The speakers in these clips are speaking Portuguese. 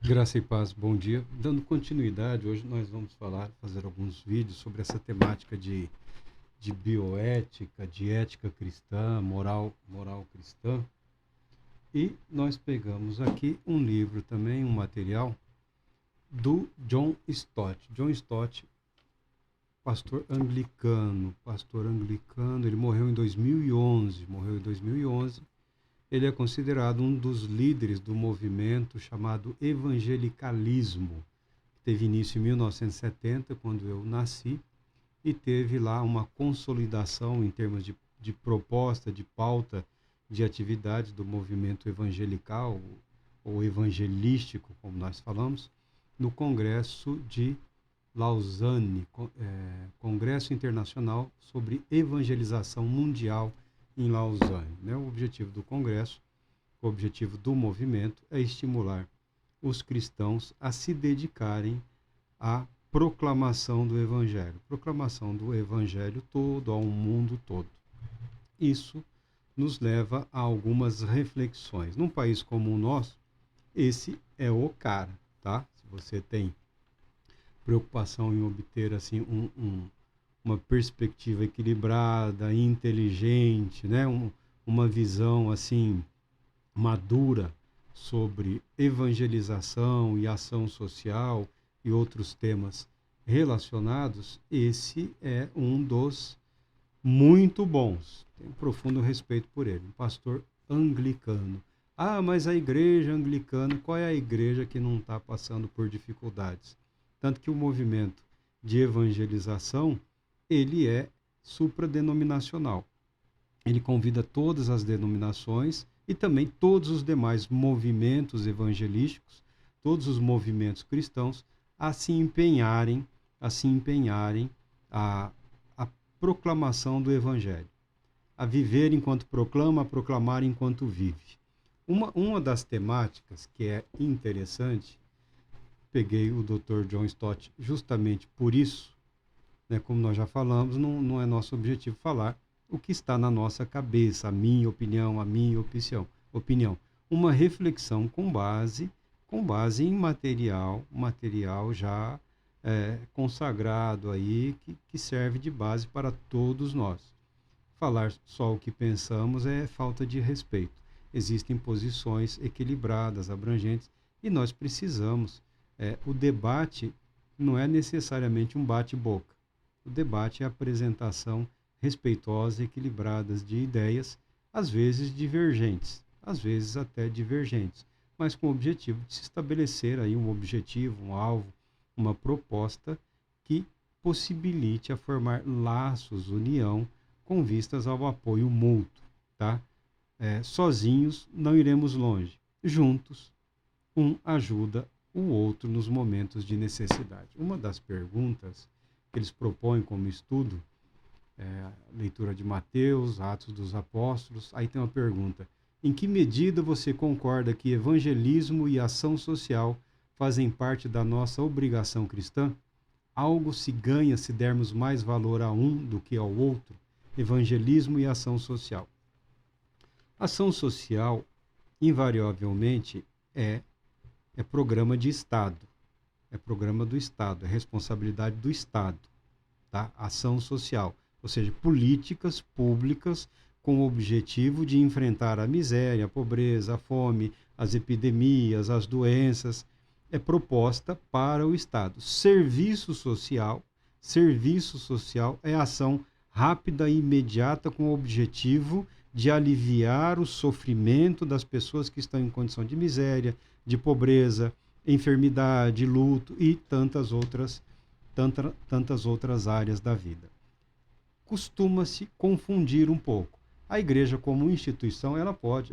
Graça e paz, bom dia. Dando continuidade, hoje nós vamos fazer alguns vídeos sobre essa temática de bioética, de ética cristã, moral cristã. E nós pegamos aqui um livro também, um material do John Stott. John Stott, pastor anglicano, ele morreu em 2011. Ele é considerado um dos líderes do movimento chamado evangelicalismo. Teve início em 1970, quando eu nasci, e teve lá uma consolidação em termos de proposta, de pauta, de atividades do movimento evangelical ou evangelístico, como nós falamos, no Congresso de Lausanne, Congresso Internacional sobre Evangelização Mundial em Lausanne. Né? O objetivo do Congresso, o objetivo do movimento é estimular os cristãos a se dedicarem à proclamação do Evangelho todo, ao mundo todo. Isso nos leva a algumas reflexões. Num país como o nosso, esse é o cara, tá? Se você tem preocupação em obter assim uma perspectiva equilibrada, inteligente, né? Uma visão assim madura sobre evangelização e ação social e outros temas relacionados, esse é um dos muito bons. Tenho um profundo respeito por ele, um pastor anglicano. Ah, mas a igreja anglicana, qual é a igreja que não está passando por dificuldades? Tanto que o movimento de evangelização, ele é supradenominacional. Ele convida todas as denominações e também todos os demais movimentos evangelísticos, todos os movimentos cristãos, a se empenharem a proclamação do Evangelho, a viver enquanto proclama, a proclamar enquanto vive. Uma das temáticas que é interessante, peguei o Dr. John Stott justamente por isso, né, como nós já falamos, não é nosso objetivo falar o que está na nossa cabeça, a minha opinião, a minha opinião. Uma reflexão com base em material já consagrado aí, que serve de base para todos nós. Falar só o que pensamos é falta de respeito. Existem posições equilibradas, abrangentes, e nós precisamos. O debate não é necessariamente um bate-boca. O debate é a apresentação respeitosa e equilibrada de ideias, às vezes divergentes, às vezes até divergentes, mas com o objetivo de se estabelecer aí um objetivo, um alvo, uma proposta que possibilite a formar laços, união, com vistas ao apoio mútuo, tá? Sozinhos não iremos longe. Juntos, um ajuda o outro nos momentos de necessidade. Uma das perguntas que eles propõem como estudo leitura de Mateus, Atos dos Apóstolos. Aí tem uma pergunta: em que medida você concorda que evangelismo e ação social fazem parte da nossa obrigação cristã? Algo se ganha se dermos mais valor a um do que ao outro? Evangelismo e ação social. Ação social, invariavelmente, é programa de Estado. É programa do Estado, é responsabilidade do Estado. Tá? Ação social, ou seja, políticas públicas com o objetivo de enfrentar a miséria, a pobreza, a fome, as epidemias, as doenças, é proposta para o Estado. Serviço social é ação rápida e imediata com o objetivo de aliviar o sofrimento das pessoas que estão em condição de miséria, de pobreza, enfermidade, luto e tantas outras áreas da vida. Costuma-se confundir um pouco. A igreja como instituição, ela pode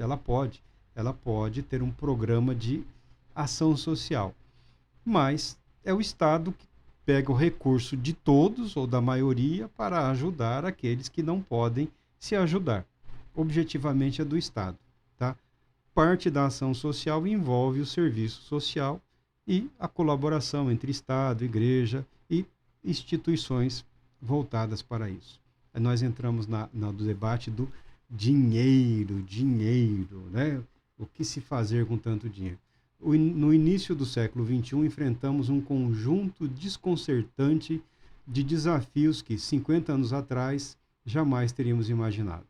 ter um programa de ação social, mas é o Estado que pega o recurso de todos ou da maioria para ajudar aqueles que não podem se ajudar. Objetivamente é do Estado, tá? Parte da ação social envolve o serviço social e a colaboração entre Estado, igreja e instituições voltadas para isso. Aí nós entramos no debate do dinheiro, né? O que se fazer com tanto dinheiro? No início do século XXI, enfrentamos um conjunto desconcertante de desafios que 50 anos atrás jamais teríamos imaginado.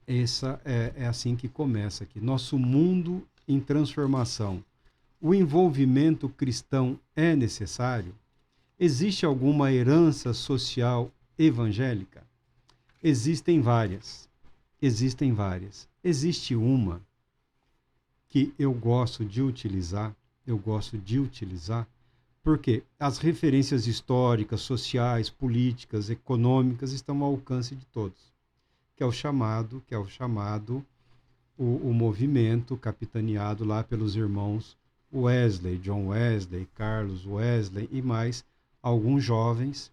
Essa é assim que começa aqui. Nosso mundo em transformação. O envolvimento cristão é necessário? Existe alguma herança social evangélica? Existem várias. Existe uma que eu gosto de utilizar, porque as referências históricas, sociais, políticas, econômicas estão ao alcance de todos, que é o chamado, o movimento capitaneado lá pelos irmãos Wesley, John Wesley, Carlos Wesley e mais alguns jovens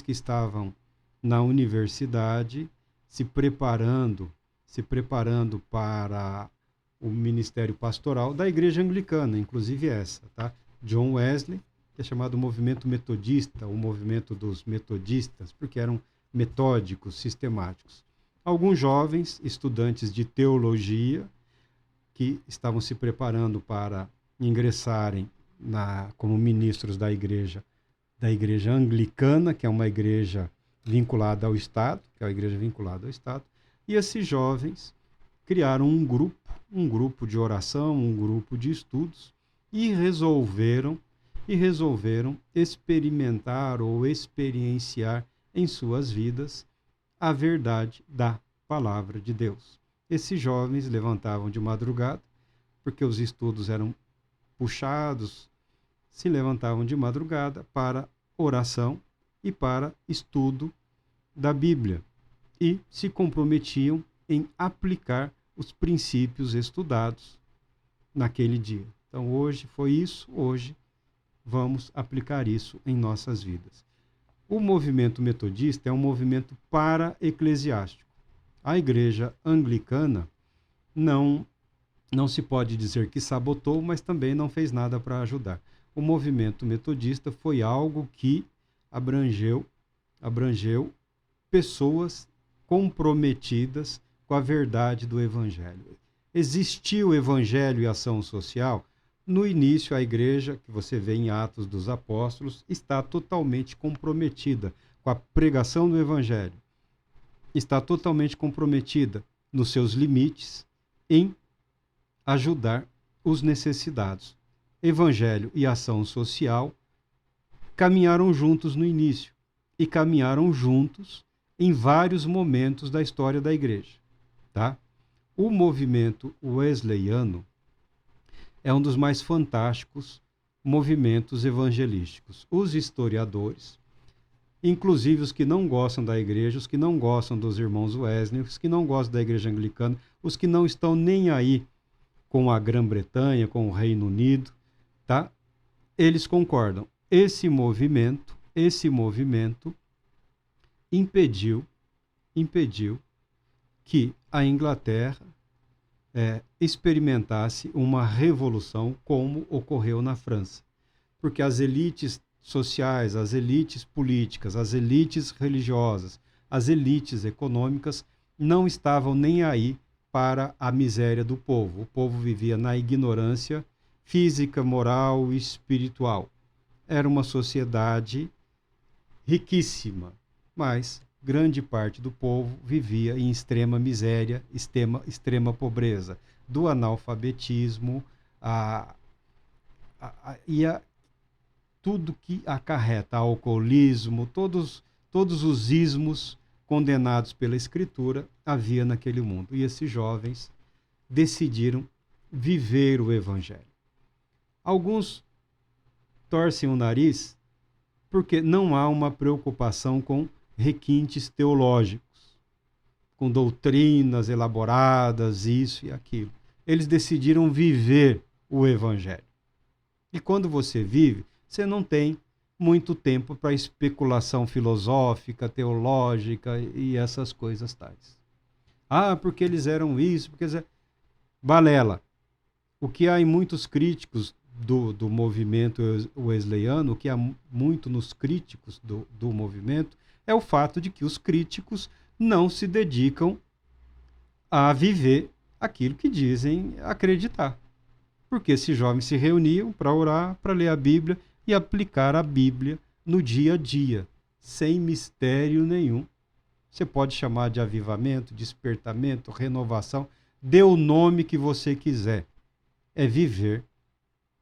que estavam na universidade se preparando para o ministério pastoral da igreja anglicana, inclusive essa, tá? John Wesley, que é chamado movimento metodista, o movimento dos metodistas, porque eram metódicos, sistemáticos. Alguns jovens estudantes de teologia que estavam se preparando para ingressarem como ministros da igreja anglicana, que é uma igreja vinculada ao Estado, e esses jovens criaram um grupo de oração, um grupo de estudos, e resolveram experimentar ou experienciar em suas vidas a verdade da palavra de Deus. Esses jovens levantavam de madrugada, porque os estudos eram puxados, se levantavam de madrugada para oração e para estudo da Bíblia e se comprometiam em aplicar os princípios estudados naquele dia. Então, hoje foi isso, hoje vamos aplicar isso em nossas vidas. O movimento metodista é um movimento para-eclesiástico. A igreja anglicana não se pode dizer que sabotou, mas também não fez nada para ajudar. O movimento metodista foi algo que abrangeu pessoas comprometidas com a verdade do Evangelho. Existiu Evangelho e ação social? No início, a igreja, que você vê em Atos dos Apóstolos, está totalmente comprometida com a pregação do Evangelho. Está totalmente comprometida nos seus limites em ajudar os necessitados. Evangelho e ação social caminharam juntos no início e caminharam juntos em vários momentos da história da igreja, tá? O movimento wesleyano é um dos mais fantásticos movimentos evangelísticos. Os historiadores, inclusive os que não gostam da igreja, os que não gostam dos irmãos Wesley, os que não gostam da igreja anglicana, os que não estão nem aí com a Grã-Bretanha, com o Reino Unido, tá? Eles concordam. Esse movimento impediu que a Inglaterra experimentasse uma revolução como ocorreu na França. Porque as elites sociais, as elites políticas, as elites religiosas, as elites econômicas não estavam nem aí para a miséria do povo. O povo vivia na ignorância física, moral e espiritual. Era uma sociedade riquíssima, mas grande parte do povo vivia em extrema miséria, extrema pobreza, do analfabetismo tudo que acarreta alcoolismo, todos os ismos condenados pela Escritura havia naquele mundo. E esses jovens decidiram viver o Evangelho. Alguns torcem o nariz porque não há uma preocupação com requintes teológicos, com doutrinas elaboradas, isso e aquilo. Eles decidiram viver o Evangelho. E quando você vive, você não tem muito tempo para especulação filosófica, teológica e essas coisas tais. Ah, porque eles eram isso, porque eles eram... Balela. O que há em muitos críticos do movimento wesleyano, o que há muito nos críticos do movimento, é o fato de que os críticos não se dedicam a viver aquilo que dizem acreditar. Porque esses jovens se reuniam para orar, para ler a Bíblia e aplicar a Bíblia no dia a dia, sem mistério nenhum. Você pode chamar de avivamento, despertamento, renovação, dê o nome que você quiser. É viver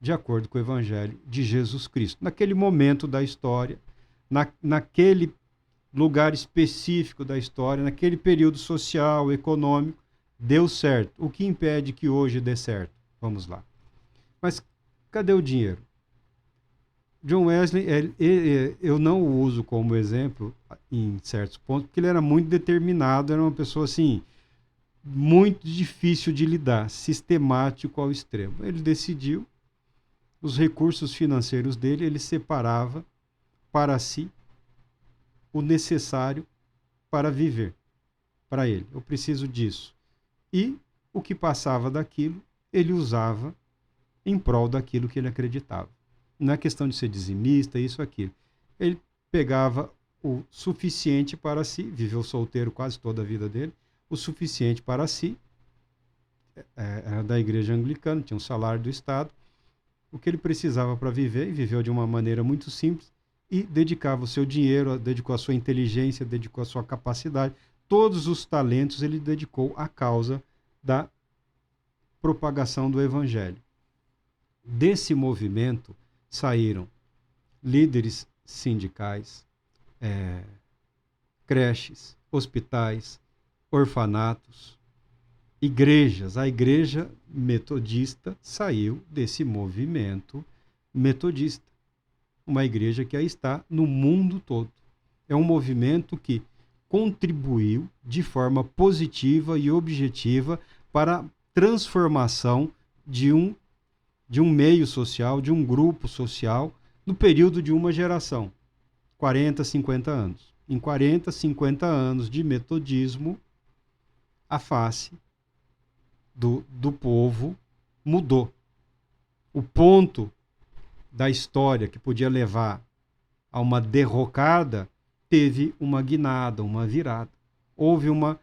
de acordo com o Evangelho de Jesus Cristo. Naquele momento da história, naquele lugar específico da história, naquele período social, econômico, deu certo. O que impede que hoje dê certo? Vamos lá. Mas cadê o dinheiro? John Wesley, eu não o uso como exemplo em certos pontos, porque ele era muito determinado, era uma pessoa assim, muito difícil de lidar, sistemático ao extremo. Ele decidiu, os recursos financeiros dele, ele separava para si o necessário para viver, para ele. Eu preciso disso. E o que passava daquilo, ele usava em prol daquilo que ele acreditava. Não é questão de ser dizimista, isso, aquilo. Ele pegava o suficiente para si, viveu solteiro quase toda a vida dele, o suficiente para si, era da igreja anglicana, tinha um salário do Estado, o que ele precisava para viver, e viveu de uma maneira muito simples, e dedicava o seu dinheiro, dedicou a sua inteligência, dedicou a sua capacidade, todos os talentos ele dedicou à causa da propagação do Evangelho. Desse movimento saíram líderes sindicais, creches, hospitais, orfanatos, igrejas. A igreja metodista saiu desse movimento metodista. Uma igreja que aí está no mundo todo. É um movimento que contribuiu de forma positiva e objetiva para a transformação de um meio social, de um grupo social, no período de uma geração, 40, 50 anos. Em 40, 50 anos de metodismo, a face do povo mudou. O ponto da história que podia levar a uma derrocada teve uma guinada, uma virada. Houve uma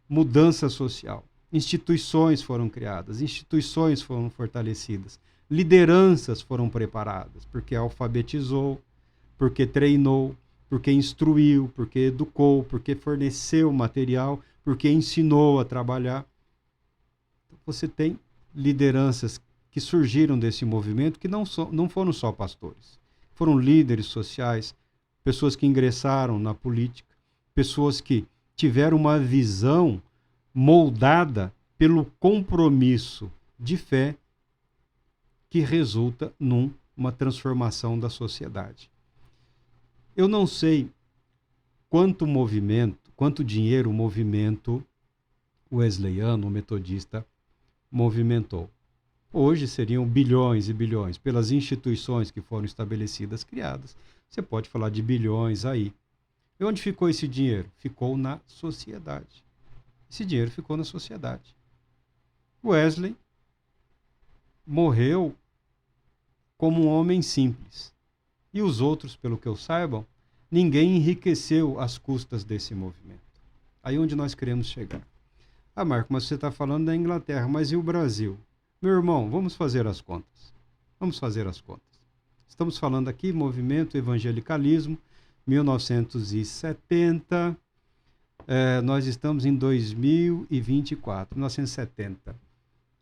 mudança social. Instituições foram criadas, instituições foram fortalecidas, lideranças foram preparadas, porque alfabetizou, porque treinou, porque instruiu, porque educou, porque forneceu material, porque ensinou a trabalhar. Você tem lideranças que surgiram desse movimento que não foram só pastores, foram líderes sociais, pessoas que ingressaram na política, pessoas que tiveram uma visão moldada pelo compromisso de fé que resulta numa transformação da sociedade. Eu não sei quanto dinheiro o movimento wesleyano, metodista, movimentou. Hoje seriam bilhões e bilhões pelas instituições que foram estabelecidas, criadas. Você pode falar de bilhões aí. E onde ficou esse dinheiro? Ficou na sociedade. Esse dinheiro ficou na sociedade. Wesley morreu como um homem simples. E os outros, pelo que eu saiba, ninguém enriqueceu às custas desse movimento. Aí onde nós queremos chegar. Ah, Marco, mas você está falando da Inglaterra, mas e o Brasil? Meu irmão, vamos fazer as contas. Vamos fazer as contas. Estamos falando aqui movimento evangelicalismo, 1970. Nós estamos em 2024, 1970.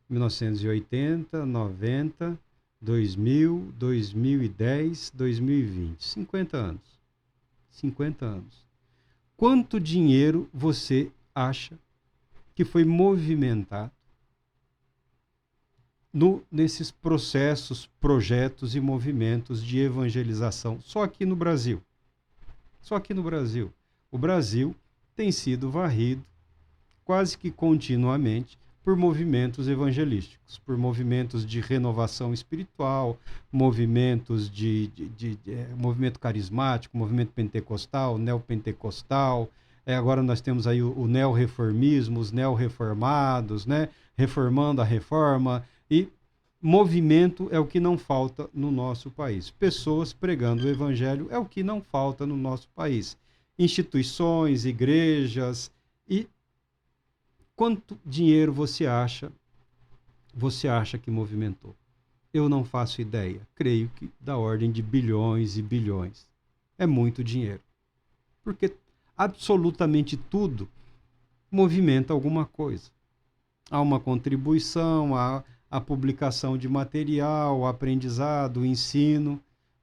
1980, 90, 2000, 2010, 2020. 50 anos. 50 anos. Quanto dinheiro você acha que foi movimentado nesses processos, projetos e movimentos de evangelização só aqui no Brasil? Só aqui no Brasil. O Brasil tem sido varrido quase que continuamente por movimentos evangelísticos, por movimentos de renovação espiritual, movimentos movimento carismático, movimento pentecostal, neopentecostal. Agora nós temos aí o neorreformismo, os neorreformados, né? Reformando a reforma. E movimento é o que não falta no nosso país. Pessoas pregando o evangelho é o que não falta no nosso país. Instituições, igrejas. E quanto dinheiro você acha que movimentou? Eu não faço ideia. Creio que da ordem de bilhões e bilhões. É muito dinheiro. Porque absolutamente tudo movimenta alguma coisa. Há uma contribuição, há a publicação de material, o aprendizado, o ensino,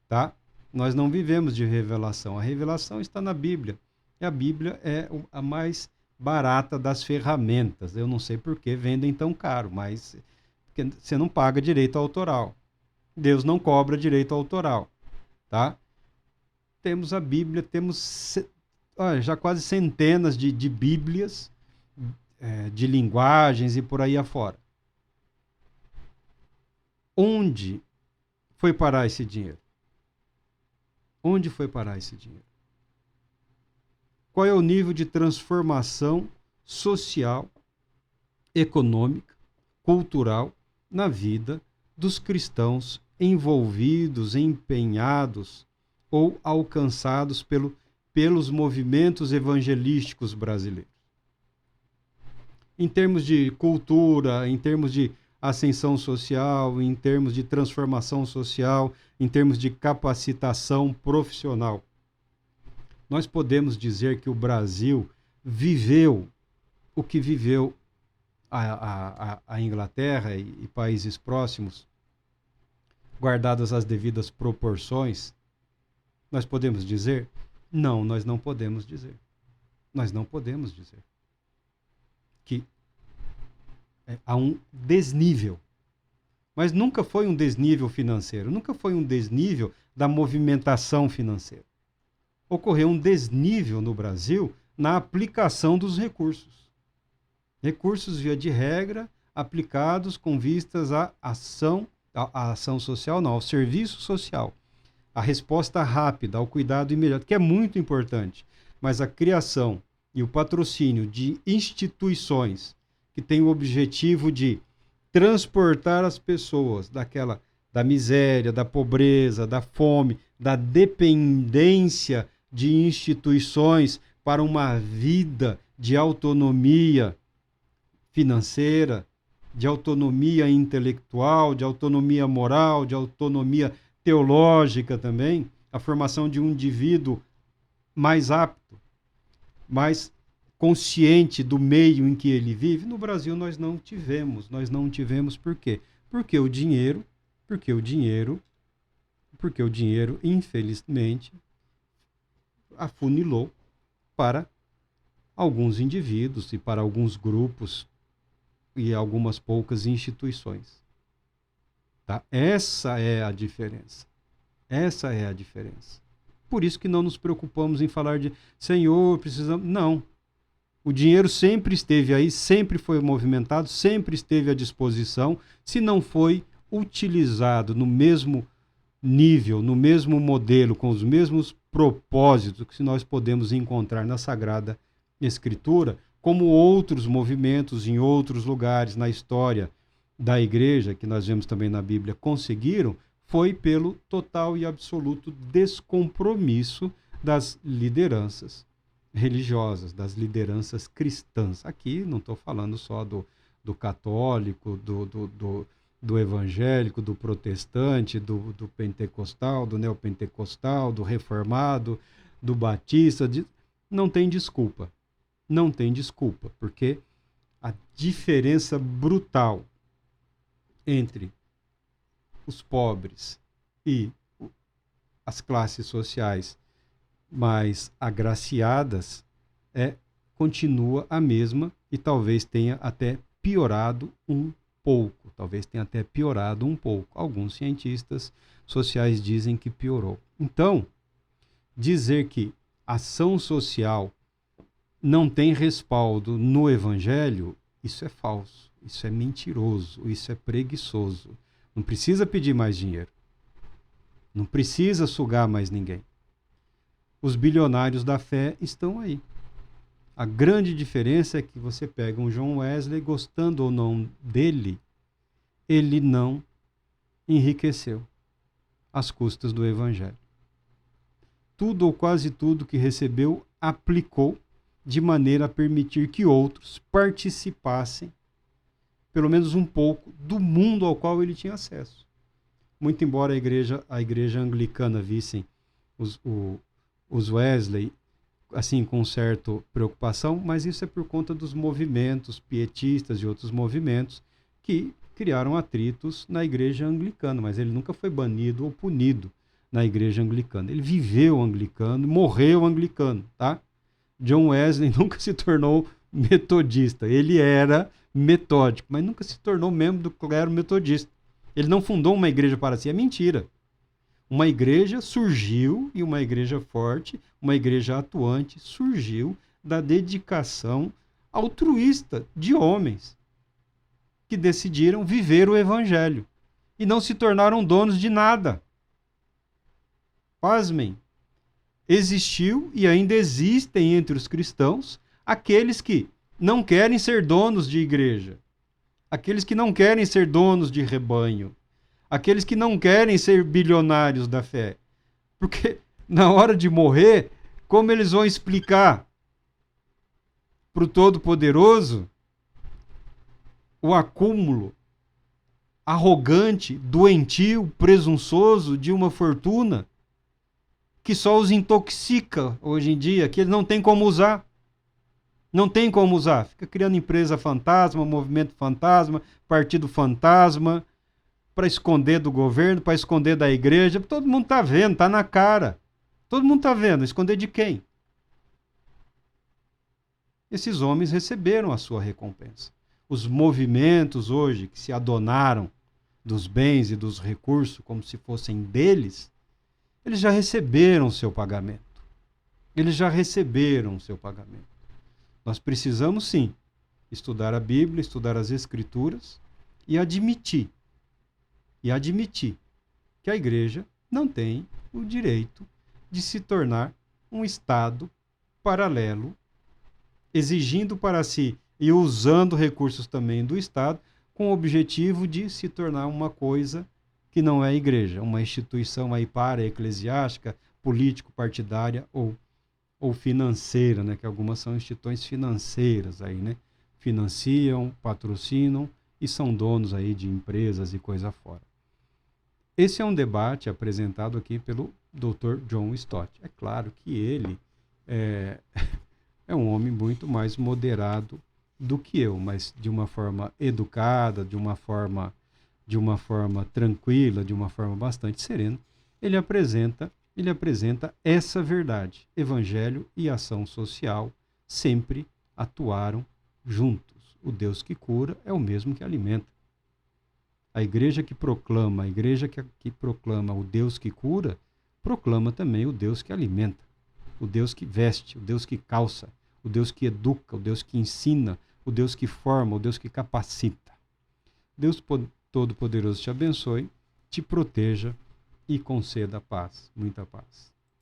tá? Nós não vivemos de revelação. A revelação está na Bíblia. E a Bíblia é a mais barata das ferramentas. Eu não sei por que vendem tão caro, mas porque você não paga direito autoral. Deus não cobra direito autoral, tá? Temos a Bíblia, temos já quase centenas de Bíblias, de linguagens e por aí afora. Onde foi parar esse dinheiro? Onde foi parar esse dinheiro? Qual é o nível de transformação social, econômica, cultural na vida dos cristãos envolvidos, empenhados ou alcançados pelos movimentos evangelísticos brasileiros? Em termos de cultura, em termos de ascensão social, em termos de transformação social, em termos de capacitação profissional. Nós podemos dizer que o Brasil viveu o que viveu a Inglaterra e países próximos, guardadas as devidas proporções. Nós podemos dizer? Não, nós não podemos dizer. Nós não podemos dizer que há um desnível. Mas nunca foi um desnível financeiro, nunca foi um desnível da movimentação financeira. Ocorreu um desnível no Brasil na aplicação dos recursos. Recursos, via de regra, aplicados com vistas à ação social, não, ao serviço social. A resposta rápida, ao cuidado imediato, que é muito importante. Mas a criação e o patrocínio de instituições que têm o objetivo de transportar as pessoas da miséria, da pobreza, da fome, da dependência de instituições para uma vida de autonomia financeira, de autonomia intelectual, de autonomia moral, de autonomia teológica também, a formação de um indivíduo mais apto, mais consciente do meio em que ele vive. No Brasil nós não tivemos por quê? Porque o dinheiro, infelizmente, afunilou para alguns indivíduos e para alguns grupos e algumas poucas instituições. Tá? Essa é a diferença. Essa é a diferença. Por isso que não nos preocupamos em falar de Senhor, precisamos... Não. O dinheiro sempre esteve aí, sempre foi movimentado, sempre esteve à disposição. Se não foi utilizado no mesmo nível, no mesmo modelo, com os mesmos propósitos que nós podemos encontrar na Sagrada Escritura, como outros movimentos em outros lugares na história da igreja, que nós vemos também na Bíblia, conseguiram, foi pelo total e absoluto descompromisso das lideranças religiosas, das lideranças cristãs. Aqui não estou falando só do católico, do evangélico, do protestante, do pentecostal, do neopentecostal, do reformado, do batista. Não tem desculpa. Não tem desculpa, porque a diferença brutal entre os pobres e as classes sociais mais agraciadas continua a mesma e talvez tenha até piorado um pouco. Alguns cientistas sociais dizem que piorou. Então, dizer que ação social não tem respaldo no Evangelho, isso é falso, isso é mentiroso, isso é preguiçoso. Não precisa pedir mais dinheiro. Não precisa sugar mais ninguém. Os bilionários da fé estão aí. A grande diferença é que você pega um John Wesley, gostando ou não dele, ele não enriqueceu às custas do Evangelho. Tudo ou quase tudo que recebeu, aplicou de maneira a permitir que outros participassem, pelo menos um pouco, do mundo ao qual ele tinha acesso. muito embora a igreja anglicana vissem os Wesley assim com certa preocupação, mas isso é por conta dos movimentos pietistas e outros movimentos que criaram atritos na igreja anglicana, mas ele nunca foi banido ou punido na igreja anglicana. Ele viveu anglicano, morreu anglicano, tá? John Wesley nunca se tornou metodista. Ele era metódico, mas nunca se tornou membro do clero metodista. Ele não fundou uma igreja para si. É mentira. Uma igreja surgiu, e uma igreja forte, uma igreja atuante, surgiu da dedicação altruísta de homens que decidiram viver o evangelho e não se tornaram donos de nada. Pasmem. Existiu e ainda existem entre os cristãos aqueles que não querem ser donos de igreja, aqueles que não querem ser donos de rebanho, aqueles que não querem ser bilionários da fé. Porque na hora de morrer, como eles vão explicar para o Todo-Poderoso o acúmulo arrogante, doentio, presunçoso de uma fortuna que só os intoxica hoje em dia, que ele não tem como usar. Não tem como usar. Fica criando empresa fantasma, movimento fantasma, partido fantasma, para esconder do governo, para esconder da igreja. Todo mundo está vendo, está na cara. Todo mundo está vendo. Esconder de quem? Esses homens receberam a sua recompensa. Os movimentos hoje que se adonaram dos bens e dos recursos como se fossem deles, eles já receberam o seu pagamento. Eles já receberam o seu pagamento. Nós precisamos, sim, estudar a Bíblia, estudar as Escrituras e admitir que a igreja não tem o direito de se tornar um Estado paralelo, exigindo para si e usando recursos também do Estado, com o objetivo de se tornar uma coisa que não é a igreja, uma instituição aí para-eclesiástica, político-partidária ou financeira, né? Que algumas são instituições financeiras aí, né? Financiam, patrocinam e são donos aí de empresas e coisa fora. Esse é um debate apresentado aqui pelo Dr. John Stott. É claro que ele é um homem muito mais moderado do que eu, mas de uma forma educada, de uma forma tranquila, de uma forma bastante serena, ele apresenta essa verdade. Evangelho e ação social sempre atuaram juntos. O Deus que cura é o mesmo que alimenta. A igreja que proclama o Deus que cura, proclama também o Deus que alimenta, o Deus que veste, o Deus que calça, o Deus que educa, o Deus que ensina, o Deus que forma, o Deus que capacita. Deus Todo-Poderoso te abençoe, te proteja e conceda paz, muita paz.